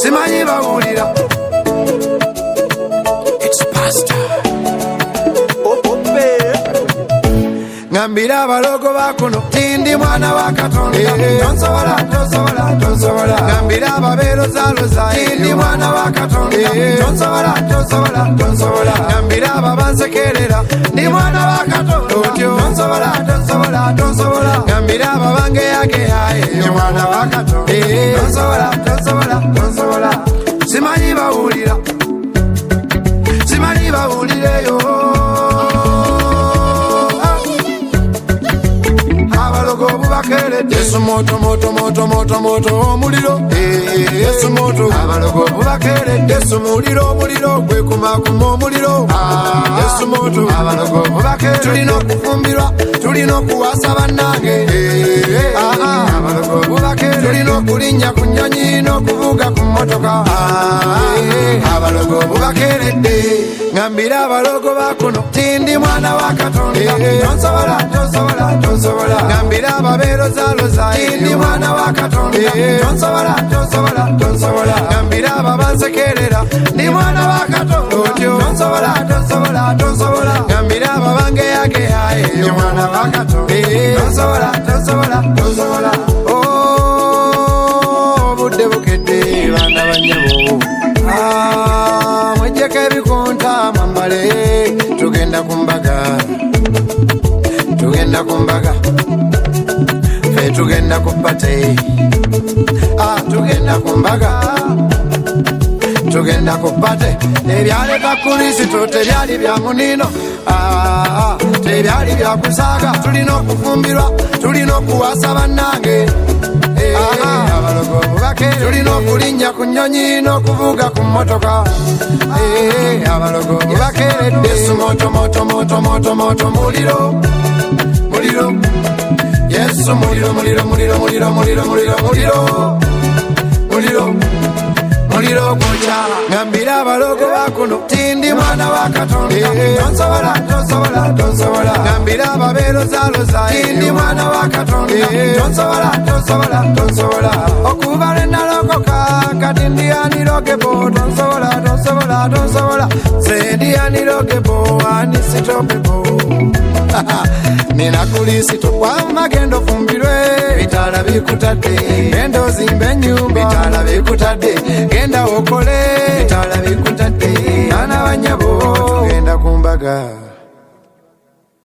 simanyi bawulira. It's Pastor ngambira abalogo bakuno tindi mwana wa Katonda. Tonsobola ngambira ababeerozaloza tindi mwana wa Katonda. Tonsobola ngambira ababansekerera ndi mwana wa Katonda. Tonsobola ngambira ababangeyageyaye ndi mwana wa Katonda. Tonsobola simanyi bawulira, simanyi bawulireyo. Yesu moto omuliro. Yesu moto abalogo bubakere. Yesu muliro gwekuma omuliro. Yesu moto abalogo bubakere. Tulina okufumbirwa, tulina okuwasa bannange. Abalogo bubakere. Tulina okulinnya ku nnyonyi n'okuvuga ku mmotoka. Abalogo bubakeredde ngambira abalogo bakuno tindi mwana wa Katonda. Tonsobola ngambira ababeerozaloza tindi mwana wa Katonda. Tonsobola ngambira ababansekerera ndi mwana wa Katonda. Tonsobola ngambira ababangeyageyaye ndi mwana wa Katonda. Tonsobola obudde bukedde baana bannyabo. Mwejjeko ebikunta mwambale tugenda ku mbaga. Fe tugenda ku pate. Tugenda ku mbaga, tugenda ku pate. Ebyaleka Kristo tebyali bya munino, tebyali bya kusaaga. Tulina okufumbirwa, tulina okuwasa bannange. Abalogo bubakere. Tulina okulinnya ku nnyonyi n'okuvuga ku mmotoka. Abalogo bubakere. Yesu moto muliro. Yesu muliro gwoca. Ngambira abalogo bakuno tindi mwana wa Katonda. Tonsobola ngambira ababeerozaloza tindi mwana wa Katonda. Tonsobola okuva lwe nalokoka kati ndiyanirogebo. Tonsobola ze ndiyanirogebo anisitopebo. Nina Kristo kwama gendo fumbirwe. Bitala bikutadde genda ozimbe ennyumba. Bitala bikutadde genda okole. Bitala bikutadde baana bannyabo tugenda ku mbaga.